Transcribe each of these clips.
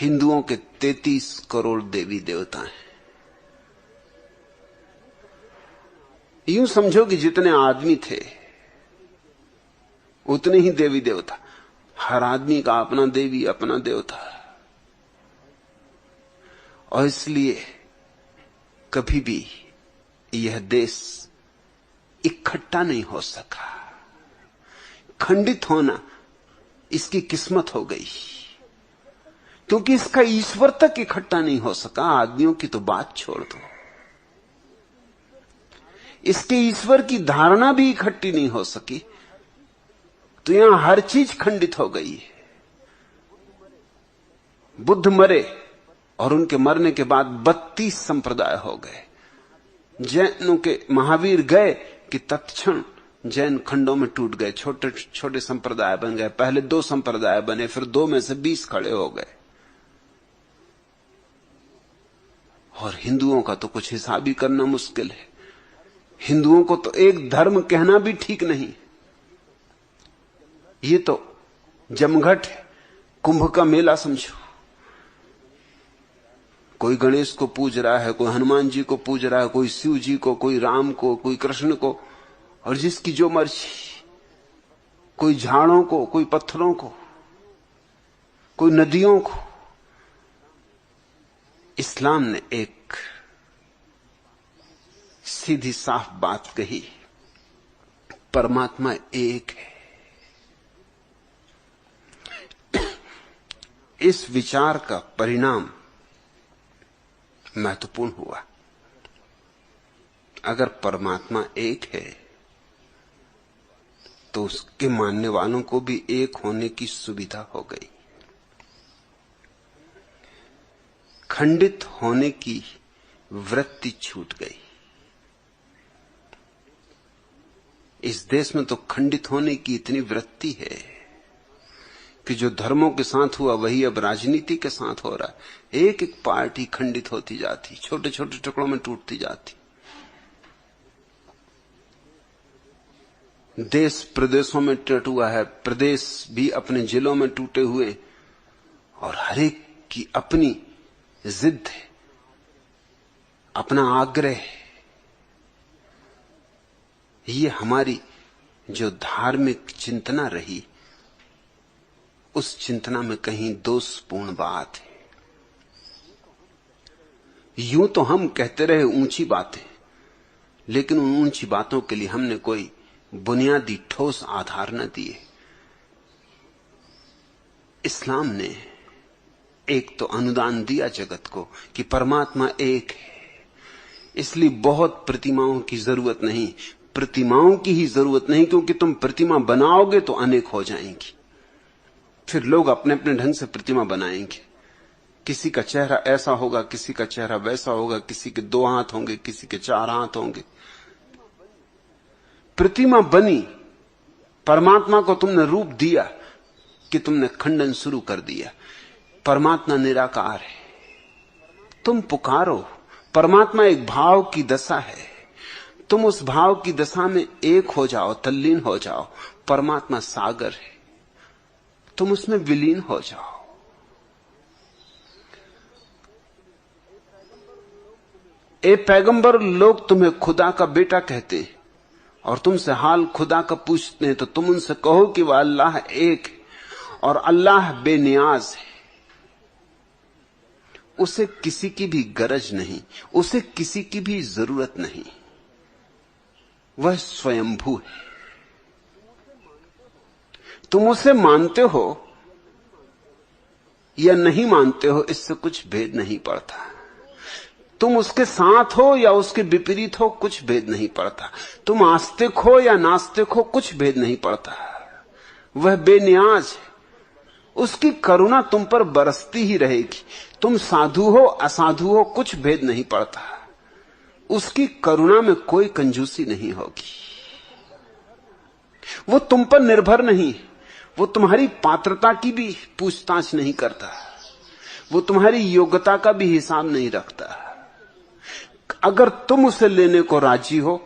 हिंदुओं के 33 करोड़ देवी देवता हैं। यूं समझो कि जितने आदमी थे उतने ही देवी देवता। हर आदमी का अपना देवी अपना देवता। और इसलिए कभी भी यह देश इकट्ठा नहीं हो सका। खंडित होना इसकी किस्मत हो गई, क्योंकि इसका ईश्वर तक इकट्ठा नहीं हो सका। आदमियों की तो बात छोड़ दो, इसके ईश्वर की धारणा भी इकट्ठी नहीं हो सकी, तो यहां हर चीज खंडित हो गई है। बुद्ध मरे और उनके मरने के बाद 32 संप्रदाय हो गए। जैनों के महावीर गए कि तत्क्षण जैन खंडों में टूट गए, छोटे छोटे संप्रदाय बन गए। पहले 2 संप्रदाय बने, फिर 2 में से 20 खड़े हो गए। और हिंदुओं का तो कुछ हिसाब ही करना मुश्किल है। हिंदुओं को तो एक धर्म कहना भी ठीक नहीं। ये तो जमघट है, कुंभ का मेला समझो। कोई गणेश को पूज रहा है, कोई हनुमान जी को पूज रहा है, कोई शिव जी को, कोई राम को, कोई कृष्ण को, और जिसकी जो मर्जी, कोई झाड़ों को, कोई पत्थरों को, कोई नदियों को। इस्लाम ने एक सीधी साफ बात कही, परमात्मा एक है। इस विचार का परिणाम महत्वपूर्ण हुआ। अगर परमात्मा एक है तो उसके मानने वालों को भी एक होने की सुविधा हो गई। खंडित होने की वृत्ति छूट गई। इस देश में तो खंडित होने की इतनी वृत्ति है कि जो धर्मों के साथ हुआ वही अब राजनीति के साथ हो रहा है। एक एक पार्टी खंडित होती जाती, छोटे छोटे टुकड़ों में टूटती जाती। देश प्रदेशों में टूट हुआ है, प्रदेश भी अपने जिलों में टूटे हुए, और हर एक की अपनी जिद है, अपना आग्रह है। ये हमारी जो धार्मिक चिंतना रही, उस चिंतना में कहीं दोषपूर्ण बात है। यूं तो हम कहते रहे ऊंची बातें, लेकिन उन ऊंची बातों के लिए हमने कोई बुनियादी ठोस आधार न दिए। इस्लाम ने एक तो अनुदान दिया जगत को कि परमात्मा एक है, इसलिए बहुत प्रतिमाओं की जरूरत नहीं। प्रतिमाओं की ही जरूरत नहीं, क्योंकि तुम प्रतिमा बनाओगे तो अनेक हो जाएंगी। फिर लोग अपने अपने ढंग से प्रतिमा बनाएंगे। किसी का चेहरा ऐसा होगा, किसी का चेहरा वैसा होगा, किसी के 2 हाथ होंगे, किसी के 4 हाथ होंगे। प्रतिमा बनी, परमात्मा को तुमने रूप दिया कि तुमने खंडन शुरू कर दिया। परमात्मा निराकार है, तुम पुकारो। परमात्मा एक भाव की दशा है, तुम उस भाव की दशा में एक हो जाओ, तल्लीन हो जाओ। परमात्मा सागर है, तुम उसमें विलीन हो जाओ। ए पैगंबर, लोग तुम्हें खुदा का बेटा कहते हैं और तुमसे हाल खुदा का पूछते हैं, तो तुम उनसे कहो कि वह अल्लाह एक है और अल्लाह बेनियाज है। उसे किसी की भी गरज नहीं, उसे किसी की भी जरूरत नहीं। वह स्वयंभू है। तुम उसे मानते हो या नहीं मानते हो, इससे कुछ भेद नहीं पड़ता। तुम उसके साथ हो या उसके विपरीत हो, कुछ भेद नहीं पड़ता। तुम आस्तिक हो या नास्तिक हो, कुछ भेद नहीं पड़ता। वह बेनियाज है, उसकी करुणा तुम पर बरसती ही रहेगी। तुम साधु हो असाधु हो, कुछ भेद नहीं पड़ता। उसकी करुणा में कोई कंजूसी नहीं होगी। वो तुम पर निर्भर नहीं, वो तुम्हारी पात्रता की भी पूछताछ नहीं करता, वो तुम्हारी योग्यता का भी हिसाब नहीं रखता। अगर तुम उसे लेने को राजी हो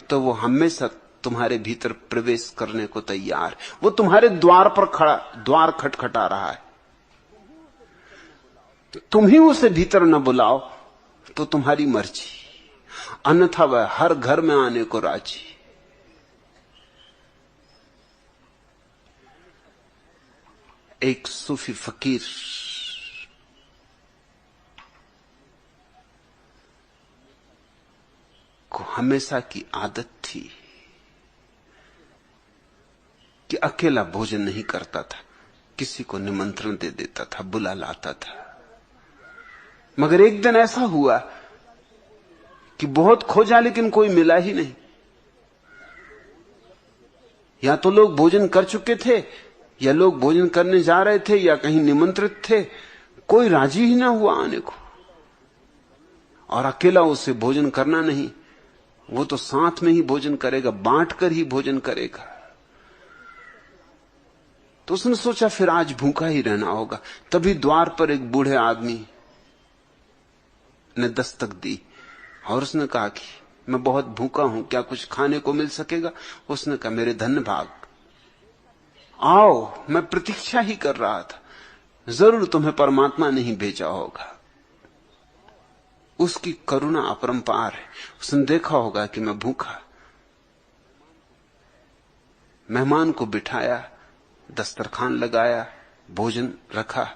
तो वो हमेशा तुम्हारे भीतर प्रवेश करने को तैयार। वो तुम्हारे द्वार पर खड़ा, द्वार खटखटा रहा है। तो तुम ही उसे भीतर न बुलाओ तो तुम्हारी मर्जी, अन्यथा वह हर घर में आने को राजी। एक सूफी फकीर को हमेशा की आदत थी कि अकेला भोजन नहीं करता था, किसी को निमंत्रण दे देता था, बुला लाता था। मगर एक दिन ऐसा हुआ कि बहुत खोजा लेकिन कोई मिला ही नहीं। या तो लोग भोजन कर चुके थे, या लोग भोजन करने जा रहे थे, या कहीं निमंत्रित थे, कोई राजी ही ना हुआ आने को। और अकेला उसे भोजन करना नहीं, वो तो साथ में ही भोजन करेगा, बांट कर ही भोजन करेगा। तो उसने सोचा फिर आज भूखा ही रहना होगा। तभी द्वार पर एक बूढ़े आदमी ने दस्तक दी और उसने कहा कि मैं बहुत भूखा हूं, क्या कुछ खाने को मिल सकेगा? उसने कहा मेरे धन्य भाग, आओ, मैं प्रतीक्षा ही कर रहा था, जरूर तुम्हें परमात्मा ने ही भेजा होगा। उसकी करुणा अपरंपार है। उसने देखा होगा कि मैं भूखा, मेहमान को बिठाया, दस्तरखान लगाया, भोजन रखा,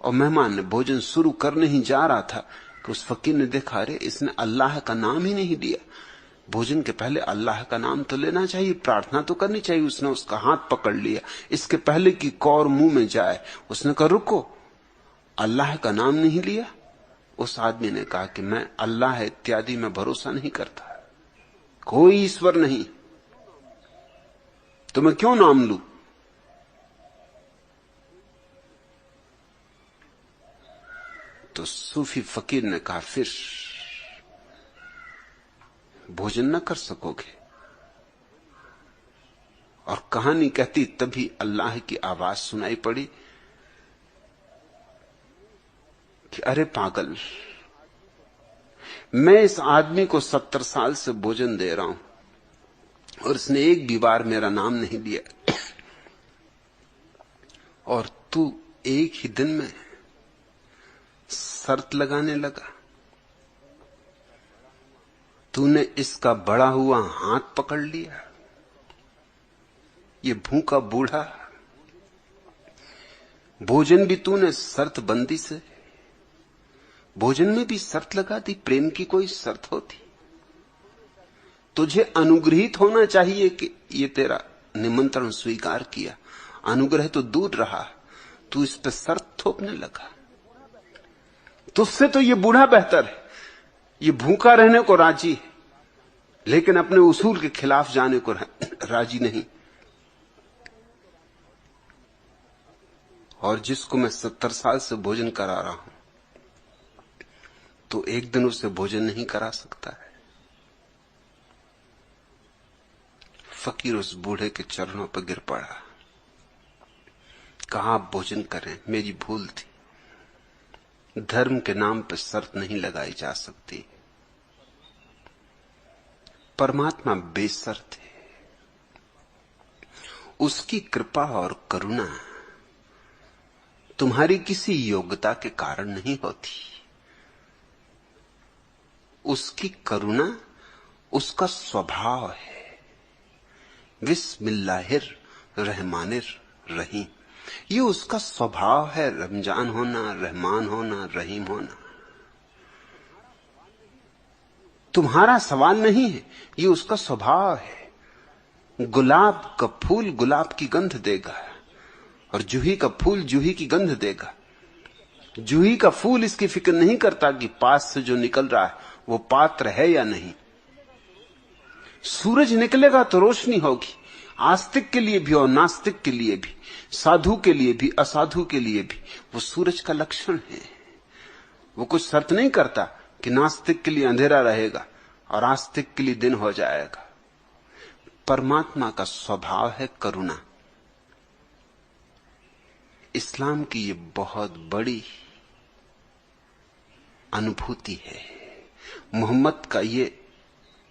और मेहमान ने भोजन शुरू करने ही जा रहा था कि उस फकीर ने देखा, अरे इसने अल्लाह का नाम ही नहीं लिया। भोजन के पहले अल्लाह का नाम तो लेना चाहिए, प्रार्थना तो करनी चाहिए। उसने उसका हाथ पकड़ लिया, इसके पहले कि कौर मुंह में जाए उसने कहा रुको, अल्लाह का नाम नहीं लिया। उस आदमी ने कहा कि मैं अल्लाह इत्यादि में भरोसा नहीं करता, कोई ईश्वर नहीं, तो मैं क्यों नाम लूं? तो सूफी फकीर ने कहा फिर भोजन न कर सकोगे। और कहानी कहती तभी अल्लाह की आवाज सुनाई पड़ी कि अरे पागल, मैं इस आदमी को 70 साल से भोजन दे रहा हूं और इसने एक भी बार मेरा नाम नहीं लिया, और तू एक ही दिन में शर्त लगाने लगा। तूने इसका बड़ा हुआ हाथ पकड़ लिया। ये भूखा बूढ़ा, भोजन भी तूने शर्त बंदी से, भोजन में भी शर्त लगा दी। प्रेम की कोई शर्त होती? तुझे अनुग्रहित होना चाहिए कि ये तेरा निमंत्रण स्वीकार किया, अनुग्रह तो दूर रहा, तू इस पे शर्त थोपने लगा। तुझसे तो ये बूढ़ा बेहतर है, ये भूखा रहने को राजी है लेकिन अपने उसूल के खिलाफ जाने को राजी नहीं। और जिसको मैं 70 साल से भोजन करा रहा हूं, तो एक दिन उसे भोजन नहीं करा सकता है। फकीर उस बूढ़े के चरणों पर गिर पड़ा, कहा आप भोजन करें, मेरी भूल थी। धर्म के नाम पर शर्त नहीं लगाई जा सकती। परमात्मा बेशर्त है, उसकी कृपा और करुणा तुम्हारी किसी योग्यता के कारण नहीं होती। उसकी करुणा उसका स्वभाव है। बिस्मिल्लाहिर रहमानिर रहीम, ये उसका स्वभाव है। रमजान होना, रहमान होना, रहीम होना तुम्हारा सवाल नहीं है, ये उसका स्वभाव है। गुलाब का फूल गुलाब की गंध देगा और जूही का फूल जूही की गंध देगा। जूही का फूल इसकी फिक्र नहीं करता कि पास से जो निकल रहा है वो पात्र है या नहीं। सूरज निकलेगा तो रोशनी होगी, आस्तिक के लिए भी और नास्तिक के लिए भी, साधु के लिए भी असाधु के लिए भी वो सूरज का लक्षण है। वो कुछ शर्त नहीं करता कि नास्तिक के लिए अंधेरा रहेगा और आस्तिक के लिए दिन हो जाएगा। परमात्मा का स्वभाव है करुणा। इस्लाम की ये बहुत बड़ी अनुभूति है। मोहम्मद का ये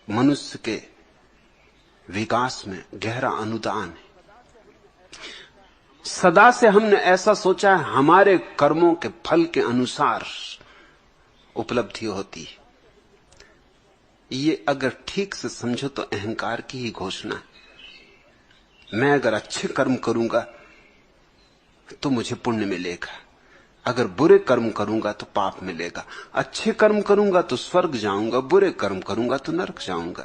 मनुष्य के विकास में गहरा अनुदान है। सदा से हमने ऐसा सोचा है हमारे कर्मों के फल के अनुसार उपलब्धि होती है। ये अगर ठीक से समझो तो अहंकार की ही घोषणा है। मैं अगर अच्छे कर्म करूंगा तो मुझे पुण्य मिलेगा, अगर बुरे कर्म करूंगा तो पाप मिलेगा। अच्छे कर्म करूंगा तो स्वर्ग जाऊंगा, बुरे कर्म करूंगा तो नरक जाऊंगा।